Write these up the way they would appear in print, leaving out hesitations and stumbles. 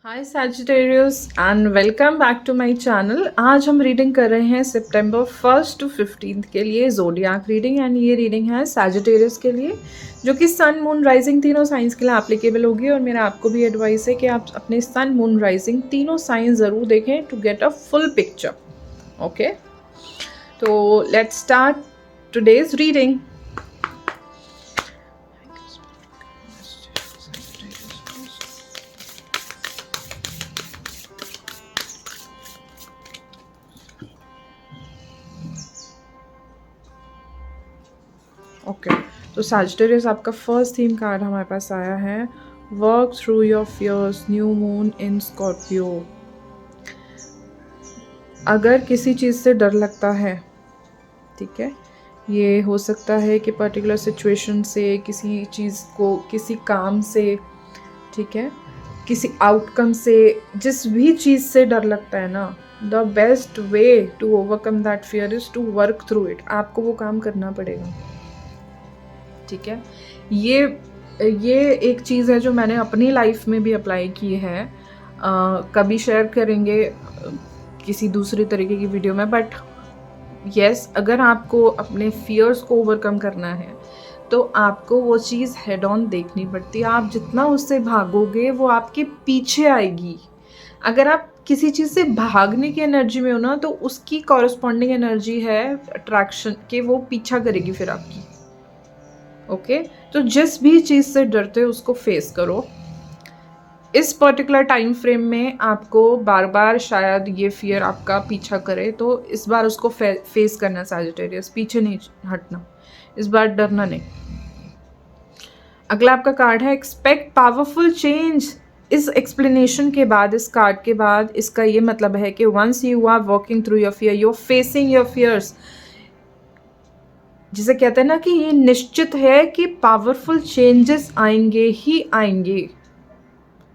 Hi Sagittarius and welcome back to my channel. आज हम reading कर रहे हैं सितंबर 1st to 15th के लिए ज़ोडियाक रीडिंग। एंड ये रीडिंग है सैजिटेरियस के लिए, जो कि सन मून राइजिंग तीनों साइंस के लिए एप्लीकेबल होगी। और मेरा आपको भी एडवाइस है कि आप अपने सन मून राइजिंग तीनों साइंस ज़रूर देखें to get a full picture. Okay, तो let's start today's reading. Okay, तो सैजिटेरियस आपका फर्स्ट थीम कार्ड हमारे पास आया है, work through your fears, new moon in Scorpio. अगर किसी चीज़ से डर लगता है, ठीक है, ये हो सकता है कि पर्टिकुलर सिचुएशन से, किसी चीज़ को, किसी काम से, ठीक है, किसी आउटकम से, जिस भी चीज़ से डर लगता है ना, the best way to overcome that fear is to work through it. आपको वो काम करना पड़ेगा, ठीक है। ये एक चीज़ है जो मैंने अपनी लाइफ में भी अप्लाई की है। कभी शेयर करेंगे किसी दूसरी तरीके की वीडियो में, बट यस, अगर आपको अपने फियर्स को ओवरकम करना है तो आपको वो चीज़ हेड ऑन देखनी पड़ती है। आप जितना उससे भागोगे वो आपके पीछे आएगी। अगर आप किसी चीज़ से भागने की एनर्जी में हो ना, तो उसकी कॉरस्पॉन्डिंग एनर्जी है अट्रैक्शन के, वो पीछा करेगी फिर आपकी। ओके, तो जिस भी चीज़ से डरते हो उसको फेस करो। इस पर्टिकुलर टाइम फ्रेम में आपको बार बार शायद ये फियर आपका पीछा करे, तो इस बार उसको फेस करना सैजिटेरियस, पीछे नहीं हटना, इस बार डरना नहीं। अगला आपका कार्ड है एक्सपेक्ट पावरफुल चेंज। इस एक्सप्लेनेशन के बाद, इस कार्ड के बाद, इसका ये मतलब है कि once you are working through your fear, you are facing your fears, जिसे कहते हैं ना कि ये निश्चित है कि पावरफुल चेंजेस आएंगे ही आएंगे।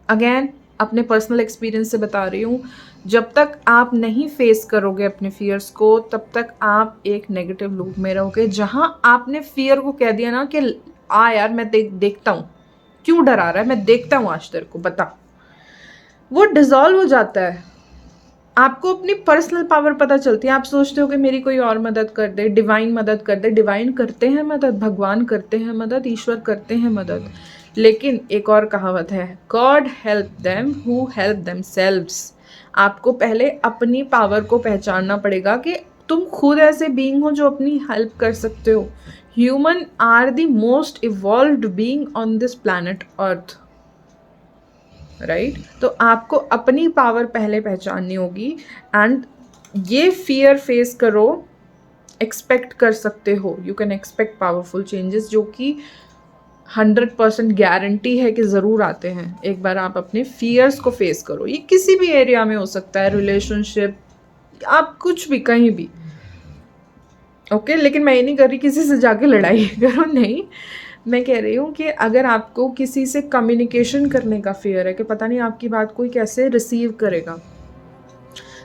अगेन अपने पर्सनल एक्सपीरियंस से बता रही हूँ, जब तक आप नहीं फेस करोगे अपने फियर्स को, तब तक आप एक नेगेटिव लूप में रहोगे, जहाँ आपने फियर को कह दिया ना कि आ यार मैं देखता हूँ, क्यों डरा रहा है, मैं देखता हूँ आज तेरे को, बता, वो डिजॉल्व हो जाता है। आपको अपनी पर्सनल पावर पता चलती है। आप सोचते हो कि मेरी कोई और मदद कर दे, डिवाइन मदद कर दे। डिवाइन करते हैं मदद, भगवान करते हैं मदद, ईश्वर करते हैं मदद, लेकिन एक और कहावत है, God help them who help themselves. आपको पहले अपनी पावर को पहचानना पड़ेगा कि तुम खुद ऐसे बीइंग हो जो अपनी हेल्प कर सकते हो। Human are the most evolved being on this planet Earth, right. तो आपको अपनी पावर पहले पहचाननी होगी एंड ये फियर फेस करो। एक्सपेक्ट कर सकते हो, you can expect powerful changes, जो कि 100% गारंटी है कि ज़रूर आते हैं। एक बार आप अपने फियर्स को फेस करो। ये किसी भी एरिया में हो सकता है, रिलेशनशिप, आप कुछ भी, कहीं भी। ओके, लेकिन मैं ये नहीं कर रही किसी से जाके लड़ाई करो, नहीं। मैं कह रही हूँ कि अगर आपको किसी से कम्युनिकेशन करने का फियर है कि पता नहीं आपकी बात कोई कैसे रिसीव करेगा,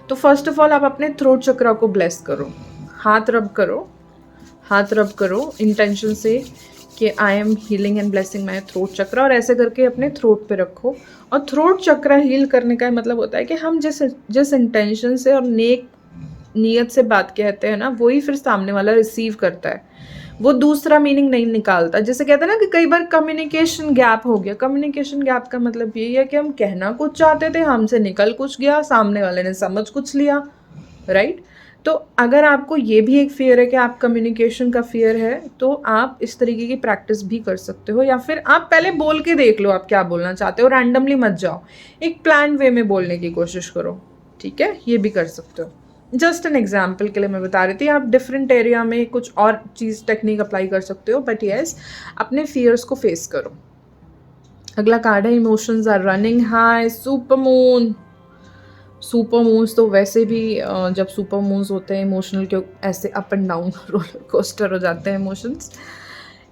तो फर्स्ट ऑफ ऑल आप अपने थ्रोट चक्रा को ब्लेस करो, हाथ रब करो, हाथ रब करो इंटेंशन से कि I am healing and blessing my throat chakra, और ऐसे करके अपने थ्रोट पे रखो। और थ्रोट चक्रा हील करने का मतलब होता है कि हम जिस जिस इंटेंशन से और नेक नीयत से बात कहते हैं ना, वही फिर सामने वाला रिसीव करता है, वो दूसरा मीनिंग नहीं निकालता। जैसे कहते हैं ना कि कई बार कम्युनिकेशन गैप हो गया। कम्युनिकेशन गैप का मतलब यही है कि हम कहना कुछ चाहते थे, हमसे निकल कुछ गया, सामने वाले ने समझ कुछ लिया, राइट। तो अगर आपको ये भी एक फियर है कि आप कम्युनिकेशन का फियर है, तो आप इस तरीके की प्रैक्टिस भी कर सकते हो, या फिर आप पहले बोल के देख लो आप क्या बोलना चाहते हो, रैंडमली मत जाओ, एक प्लान वे में बोलने की कोशिश करो, ठीक है, ये भी कर सकते हो। जस्ट एन एग्जाम्पल के लिए मैं बता रही थी, आप डिफरेंट एरिया में कुछ और चीज़ टेक्निक अप्लाई कर सकते हो, बट येस, अपने फियर्स को फेस करो। अगला कार्ड है emotions are running high, super moon. Super moons तो वैसे भी जब सुपर मून्स होते हैं इमोशनल के ऐसे up and down roller coaster हो जाते हैं emotions.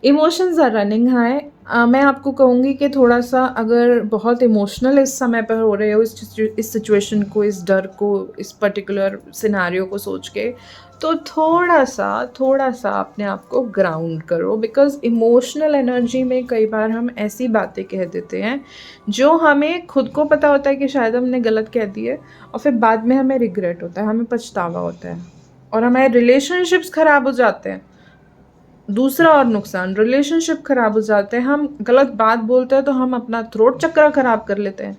Emotions are running high. मैं आपको कहूँगी कि थोड़ा सा अगर बहुत इमोशनल इस समय पर हो रहे हो, इस सिचुएशन को, इस डर को, इस पर्टिकुलर सिनेरियो को सोच के, तो थोड़ा सा अपने आप को ग्राउंड करो, बिकॉज इमोशनल एनर्जी में कई बार हम ऐसी बातें कह देते हैं जो हमें खुद को पता होता है कि शायद हमने गलत कह दी है, और फिर बाद में हमें रिग्रेट होता है, हमें पछतावा होता है, और हमारे रिलेशनशिप्स ख़राब हो जाते हैं। दूसरा और नुकसान, रिलेशनशिप ख़राब हो जाते हैं। हम गलत बात बोलते हैं तो हम अपना थ्रोट चक्रा ख़राब कर लेते हैं।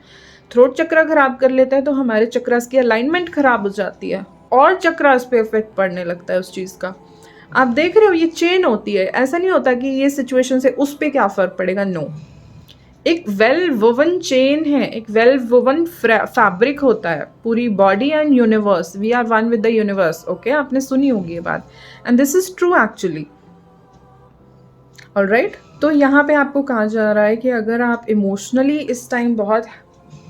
थ्रोट चक्रा ख़राब कर लेते हैं तो हमारे चक्रास की अलाइनमेंट ख़राब हो जाती है, और चक्रास पे इफेक्ट पड़ने लगता है उस चीज़ का। आप देख रहे हो, ये चेन होती है। ऐसा नहीं होता कि ये सिचुएशन से उस पर क्या फ़र्क पड़ेगा, नो। एक वेल वोवन चेन है, एक वेल वोवन फैब्रिक होता है। पूरी body and universe, we are one with the universe. Okay, आपने सुनी होगी ये बात, and this is true actually. Alright, तो यहाँ पे आपको कहा जा रहा है कि अगर आप इमोशनली इस टाइम बहुत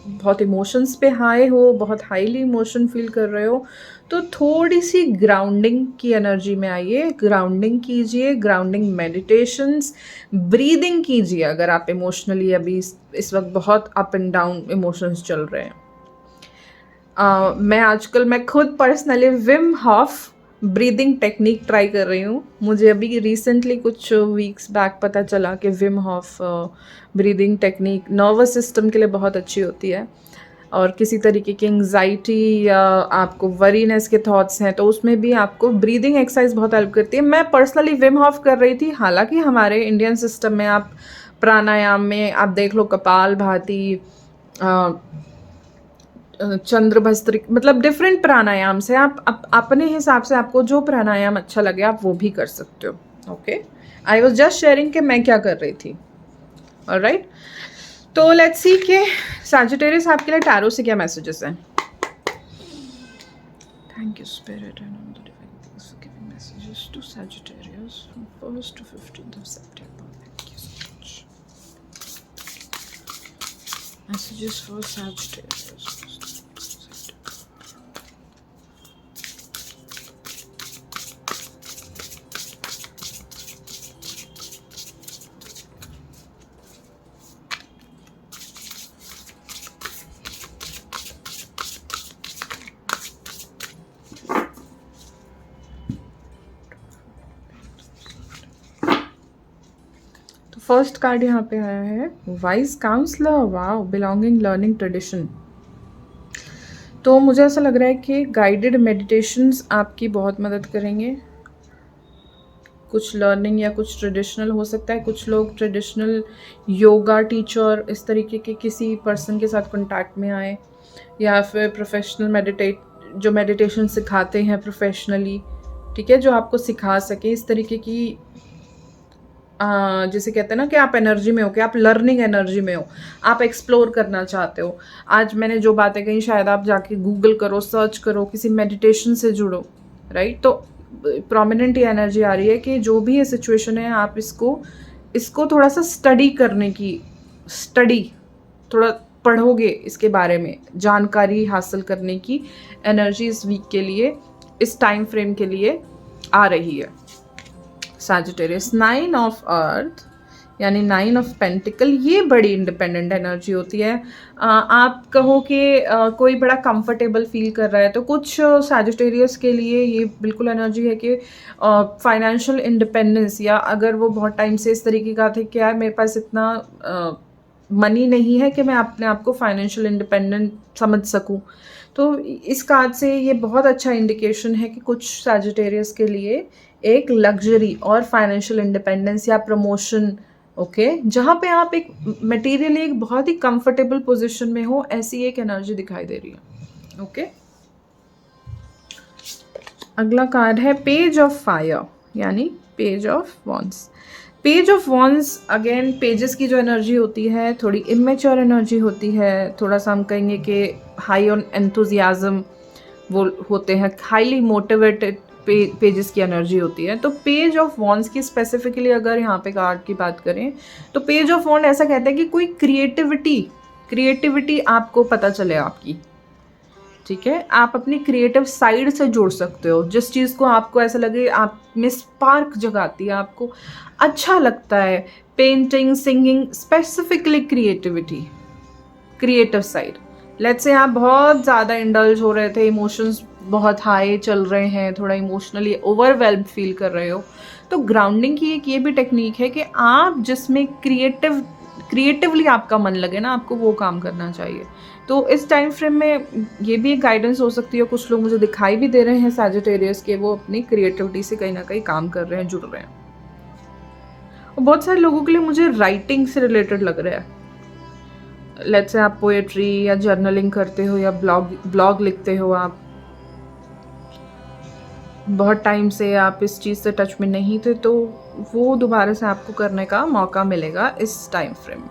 बहुत इमोशंस पे हाई हो, बहुत हाईली इमोशन फील कर रहे हो, तो थोड़ी सी ग्राउंडिंग की एनर्जी में आइए, ग्राउंडिंग कीजिए, ग्राउंडिंग मेडिटेशंस, ब्रीदिंग कीजिए। अगर आप इमोशनली अभी इस वक्त बहुत अप एंड डाउन इमोशंस चल रहे हैं, मैं खुद personally Wim Hof breathing technique try कर रही हूँ। मुझे अभी रिसेंटली कुछ वीक्स बैक पता चला कि Wim Hof breathing technique nervous system के लिए बहुत अच्छी होती है, और किसी तरीके की एंग्जाइटी या आपको वरीनेस के थॉट्स हैं तो उसमें भी आपको ब्रीदिंग एक्सरसाइज बहुत हेल्प करती है। मैं पर्सनली विम हॉफ कर रही थी। हालांकि हमारे इंडियन सिस्टम में आप प्राणायाम में आप देख लो, कपाल भाती, चंद्र भस्त्रिक, मतलब डिफरेंट प्राणायाम से आप अपने हिसाब से आपको जो प्राणायाम अच्छा लगे आप वो भी कर सकते हो। Okay, I was just sharing कि मैं क्या कर रही थी। ऑलराइट, तो लेट्स सी कि सैजिटेरियस आपके लिए टैरो से क्या मैसेजेस हैं। Thank you spirit and all the divine things for giving messages to Sagittarius from 1st to 15th of September. Thank you so much. Messages for Sagittarius. First card यहाँ पे आया है wise counsellor. Wow, belonging, learning, tradition. तो मुझे ऐसा लग रहा है कि गाइडेड मेडिटेशंस आपकी बहुत मदद करेंगे। कुछ लर्निंग या कुछ ट्रेडिशनल हो सकता है। कुछ लोग ट्रेडिशनल योगा टीचर, इस तरीके के किसी पर्सन के साथ कॉन्टैक्ट में आए, या फिर प्रोफेशनल जो मेडिटेशन सिखाते हैं प्रोफेशनली, ठीक है, जो आपको सिखा सके इस तरीके की, जैसे कहते हैं ना कि आप एनर्जी में हो, कि आप लर्निंग एनर्जी में हो, आप एक्सप्लोर करना चाहते हो। आज मैंने जो बातें कही शायद आप जाके गूगल करो, सर्च करो, किसी मेडिटेशन से जुड़ो, राइट। तो प्रोमिनेंट ये एनर्जी आ रही है कि जो भी ये सिचुएशन है आप इसको थोड़ा सा स्टडी थोड़ा पढ़ोगे, इसके बारे में जानकारी हासिल करने की एनर्जी इस वीक के लिए, इस टाइम फ्रेम के लिए आ रही है। सैजिटेरियस, 9 ऑफ अर्थ यानी 9 ऑफ पेंटिकल, ये बड़ी इंडिपेंडेंट एनर्जी होती है। आप कहो कि कोई बड़ा कंफर्टेबल फील कर रहा है तो कुछ सैजिटेरियस के लिए ये बिल्कुल एनर्जी है कि फाइनेंशियल इंडिपेंडेंस, या अगर वो बहुत टाइम से इस तरीके का था कि यार मेरे पास इतना मनी नहीं है कि मैं अपने आप को फाइनेंशियल इंडिपेंडेंट समझ सकूं, तो इस कार्ड से ये बहुत अच्छा इंडिकेशन है कि कुछ सैजिटेरियस के लिए एक लग्जरी और फाइनेंशियल इंडिपेंडेंस या प्रमोशन, ओके, जहाँ पे आप एक मटेरियली एक बहुत ही कंफर्टेबल पोजीशन में हो, ऐसी एक एनर्जी दिखाई दे रही है। ओके, अगला कार्ड है पेज ऑफ फायर यानी page of wands. Page of wands, again pages की जो एनर्जी होती है थोड़ी इमेच्योर एनर्जी होती है, थोड़ा सा हम कहेंगे कि हाई ऑन एंथुजियाज्म वो होते हैं, हाईली मोटिवेटेड पेजेस की एनर्जी होती है। तो पेज ऑफ वॉन्ड्स की स्पेसिफिकली अगर यहाँ पे कार्ड की बात करें तो पेज ऑफ वॉन्ड ऐसा कहता है कि कोई क्रिएटिविटी आपको पता चले आपकी, ठीक है, आप अपनी क्रिएटिव साइड से जुड़ सकते हो, जिस चीज़ को आपको ऐसा लगे आप में स्पार्क जगाती है, आपको अच्छा लगता है, painting, singing, specifically creativity, creative side. Let's say आप बहुत ज़्यादा इंडल्ज हो रहे थे, इमोशंस बहुत हाई चल रहे हैं, थोड़ा इमोशनली ओवरवेल्म्ड फील कर रहे हो, तो ग्राउंडिंग की एक ये भी टेक्निक है कि आप जिसमें क्रिएटिवली आपका मन लगे ना, आपको वो काम करना चाहिए। तो इस टाइम फ्रेम में ये भी एक गाइडेंस हो सकती है। कुछ लोग मुझे दिखाई भी दे रहे हैं सैजिटेरियस के, वो अपनी क्रिएटिविटी से कहीं ना कहीं काम कर रहे हैं, जुड़ रहे हैं। और बहुत सारे लोगों के लिए मुझे राइटिंग से रिलेटेड लग रहा है। लेट्स से आप पोएट्री या जर्नलिंग करते हो या ब्लॉग लिखते हो, आप बहुत टाइम से आप इस चीज़ से टच में नहीं थे, तो वो दोबारा से आपको करने का मौका मिलेगा इस टाइम फ्रेम में।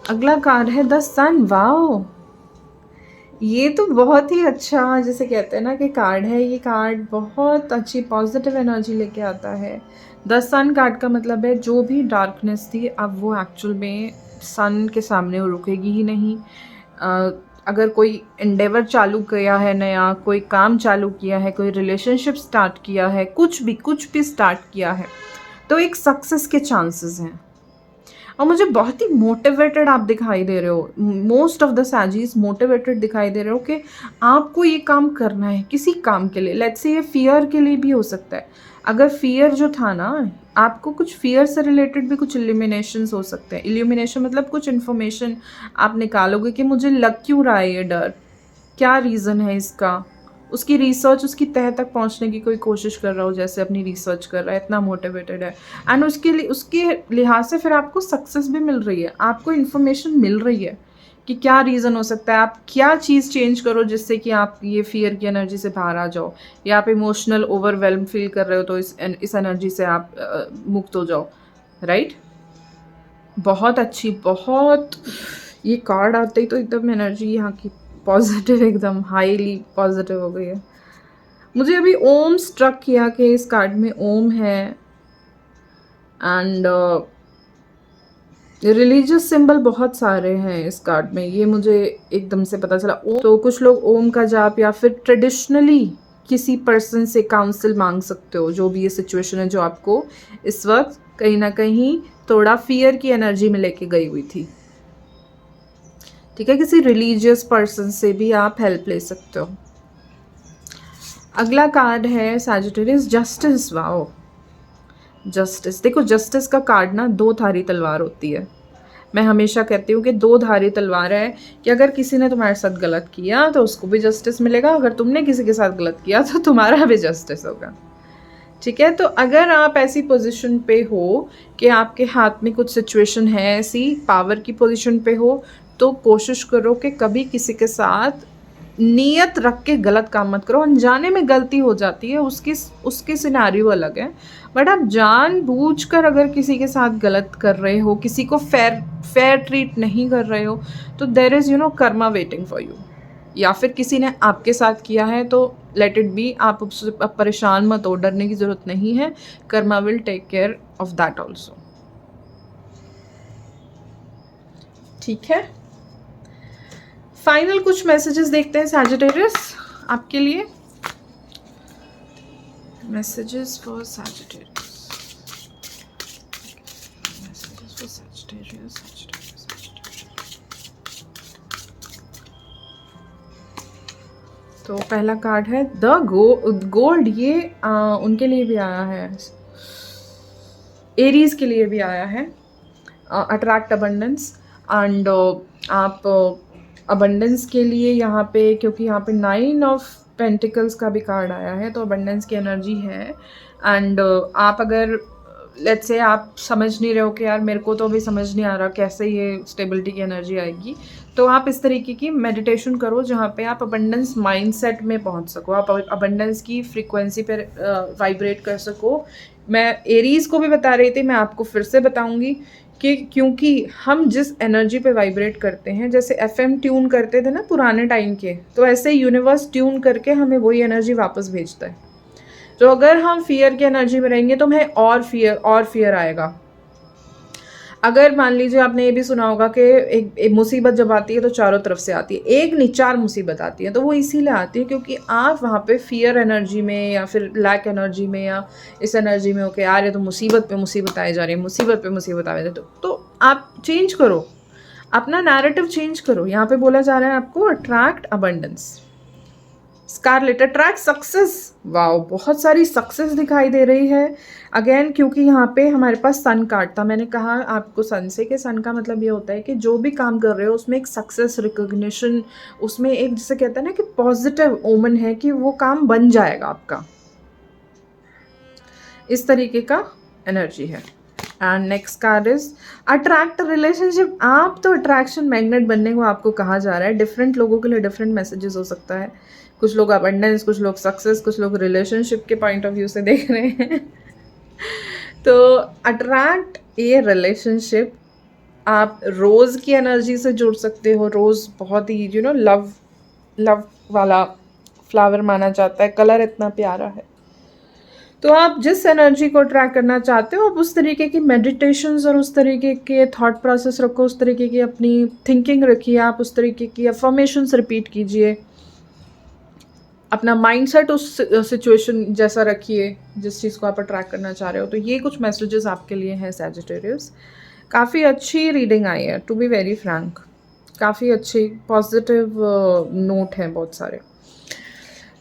अगला कार्ड है द सन। वाओ, ये तो बहुत ही अच्छा, जैसे कहते हैं ना कि कार्ड है, ये कार्ड बहुत अच्छी पॉजिटिव एनर्जी लेके आता है। द सन कार्ड का मतलब है जो भी डार्कनेस थी अब वो एक्चुअल में सन के सामने रुकेगी ही नहीं। अगर कोई एंडेवर चालू किया है नया, कोई काम चालू किया है, कोई रिलेशनशिप स्टार्ट किया है, कुछ भी स्टार्ट किया है, तो एक सक्सेस के चांसेस हैं। और मुझे बहुत ही मोटिवेटेड आप दिखाई दे रहे हो, मोस्ट ऑफ द सैजीज मोटिवेटेड दिखाई दे रहे हो कि आपको ये काम करना है किसी काम के लिए। लेट्स से ये फियर के लिए भी हो सकता है। अगर फियर जो था ना, आपको कुछ फियर से रिलेटेड भी कुछ इल्यूमिनेशंस हो सकते हैं। इल्यूमिनेशन मतलब कुछ इन्फॉर्मेशन आप निकालोगे कि मुझे लग क्यों रहा है ये डर, क्या रीज़न है इसका, उसकी रिसर्च, उसकी तह तक पहुंचने की कोई कोशिश कर रहा हो, जैसे अपनी रिसर्च कर रहा है, इतना मोटिवेटेड है। एंड उसके लिहाज से फिर आपको सक्सेस भी मिल रही है, आपको इन्फॉर्मेशन मिल रही है कि क्या रीज़न हो सकता है, आप क्या चीज़ चेंज करो जिससे कि आप ये फियर की एनर्जी से बाहर आ जाओ, या आप इमोशनल ओवरवेल्म फील कर रहे हो तो इस एनर्जी से आप मुक्त हो जाओ, राइट। बहुत अच्छी, बहुत, ये कार्ड आते ही तो एकदम एनर्जी यहाँ की पॉजिटिव, एकदम हाईली पॉजिटिव हो गई है। मुझे अभी ओम स्ट्रक किया कि इस कार्ड में ओम है, एंड रिलीजियस सिंबल बहुत सारे हैं इस कार्ड में, ये मुझे एकदम से पता चला। ओम, तो कुछ लोग ओम का जाप या फिर ट्रेडिशनली किसी पर्सन से काउंसिल मांग सकते हो, जो भी ये सिचुएशन है जो आपको इस वक्त कहीं ना कहीं थोड़ा फियर की एनर्जी में लेके गई हुई थी। ठीक है, किसी रिलीजियस पर्सन से भी आप हेल्प ले सकते हो। अगला कार्ड है सैजिटेरियस जस्टिस। Wow, justice. देखो, जस्टिस का कार्ड ना दो धारी तलवार होती है। मैं हमेशा कहती हूँ कि दो धारी तलवार है कि अगर किसी ने तुम्हारे साथ गलत किया तो उसको भी जस्टिस मिलेगा, अगर तुमने किसी के साथ गलत किया तो तुम्हारा भी जस्टिस होगा। ठीक है, तो अगर आप ऐसी पोजीशन पे हो कि आपके हाथ में कुछ सिचुएशन है ऐसी, पावर की पोजीशन पे हो, तो कोशिश करो कि कभी किसी के साथ नीयत रख के गलत काम मत करो। अनजाने में गलती हो जाती है, उसके सिनेरियो अलग है, बट आप जानबूझकर अगर किसी के साथ गलत कर रहे हो, किसी को फेयर ट्रीट नहीं कर रहे हो, तो there is karma waiting for you. या फिर किसी ने आपके साथ किया है तो लेट इट बी, आप उससे परेशान मत हो, डरने की ज़रूरत नहीं है। Karma will take care of that also. ठीक है, फाइनल कुछ मैसेजेस देखते हैं सैजिटेरियस आपके लिए। Messages for Sagittarius, messages for Sagittarius. तो पहला कार्ड है द गोल्ड। ये उनके लिए भी आया है, एरीज के लिए भी आया है। अट्रैक्ट अबंडेंस, एंड आप अबंडेंस के लिए यहाँ पे, क्योंकि यहाँ पे 9 ऑफ पेंटिकल्स का भी कार्ड आया है, तो अबंडेंस की एनर्जी है। एंड आप अगर लेट्स से आप समझ नहीं रहे हो कि यार मेरे को तो अभी समझ नहीं आ रहा कैसे ये स्टेबिलिटी की एनर्जी आएगी, तो आप इस तरीके की मेडिटेशन करो जहाँ पे आप अबंडेंस माइंडसेट में पहुँच सको, आप अबंडेंस की फ्रीक्वेंसी पर वाइब्रेट कर सको। मैं एरीज को भी बता रही थी, मैं आपको फिर से बताऊंगी कि क्योंकि हम जिस एनर्जी पे वाइब्रेट करते हैं, जैसे FM ट्यून करते थे ना पुराने टाइम के, तो ऐसे यूनिवर्स ट्यून करके हमें वही एनर्जी वापस भेजता है। तो अगर हम फियर की एनर्जी में रहेंगे तो हमें और फियर आएगा। अगर मान लीजिए आपने ये भी सुना होगा कि एक मुसीबत जब आती है तो चारों तरफ से आती है, एक नहीं 4 मुसीबत आती है, तो वो इसीलिए आती है क्योंकि आप वहाँ पे फ़ियर एनर्जी में या फिर लैक एनर्जी में या इस एनर्जी में हो के यार ये तो मुसीबत पे मुसीबत आई जा रही है, मुसीबत पे मुसीबत आ रही है, तो आप चेंज करो, अपना नैरेटिव चेंज करो। यहाँ पे बोला जा रहा है आपको attract abundance, scarlet attract success. Wow, बहुत सारी सक्सेस दिखाई दे रही है अगेन, क्योंकि यहाँ पे हमारे पास सन कार्ड था। मैंने कहा आपको सन से कि सन का मतलब ये होता है कि जो भी काम कर रहे हो उसमें एक सक्सेस रिकॉग्निशन, उसमें एक जिसे कहते हैं ना कि पॉजिटिव ओमन है कि वो काम बन जाएगा आपका, इस तरीके का एनर्जी है। And next card is attract relationship. आप तो अट्रैक्शन मैग्नेट बनने को आपको कहा जा रहा है। डिफरेंट लोगों के लिए डिफरेंट मैसेजेस हो सकता है, कुछ लोग अबंडेंस, कुछ लोग सक्सेस, कुछ लोग रिलेशनशिप के पॉइंट ऑफ व्यू से देख रहे हैं तो अट्रैक्ट ये रिलेशनशिप, आप रोज़ की एनर्जी से जुड़ सकते हो। रोज़ बहुत ही लव वाला फ्लावर माना जाता है, कलर इतना प्यारा है। तो आप जिस एनर्जी को ट्रैक करना चाहते हो आप उस तरीके की मेडिटेशंस और उस तरीके के थॉट प्रोसेस रखो, उस तरीके की अपनी थिंकिंग रखिए, आप उस तरीके की अफर्मेशंस रिपीट कीजिए, अपना माइंडसेट उस सिचुएशन जैसा रखिए जिस चीज़ को आप अट्रैक्ट करना चाह रहे हो। तो ये कुछ मैसेजेस आपके लिए हैं सैजिटेरियस। काफ़ी अच्छी रीडिंग आई है, टू बी वेरी फ्रैंक, काफ़ी अच्छी पॉजिटिव नोट हैं बहुत सारे।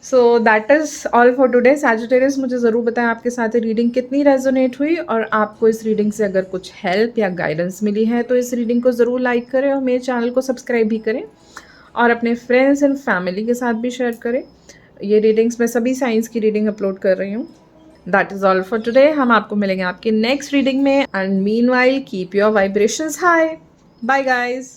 So that is all for today Sagittarius. मुझे ज़रूर बताएं आपके साथ रीडिंग कितनी रेजोनेट हुई, और आपको इस रीडिंग से अगर कुछ हेल्प या गाइडेंस मिली है तो इस रीडिंग को ज़रूर लाइक करें और मेरे चैनल को सब्सक्राइब भी करें और अपने फ्रेंड्स एंड फैमिली के साथ भी शेयर करें। ये रीडिंग्स मैं सभी साइंस की रीडिंग अपलोड कर रही हूँ। That is all for today. हम आपको मिलेंगे आपकी नेक्स्ट रीडिंग में, and meanwhile keep your vibrations high. Bye guys.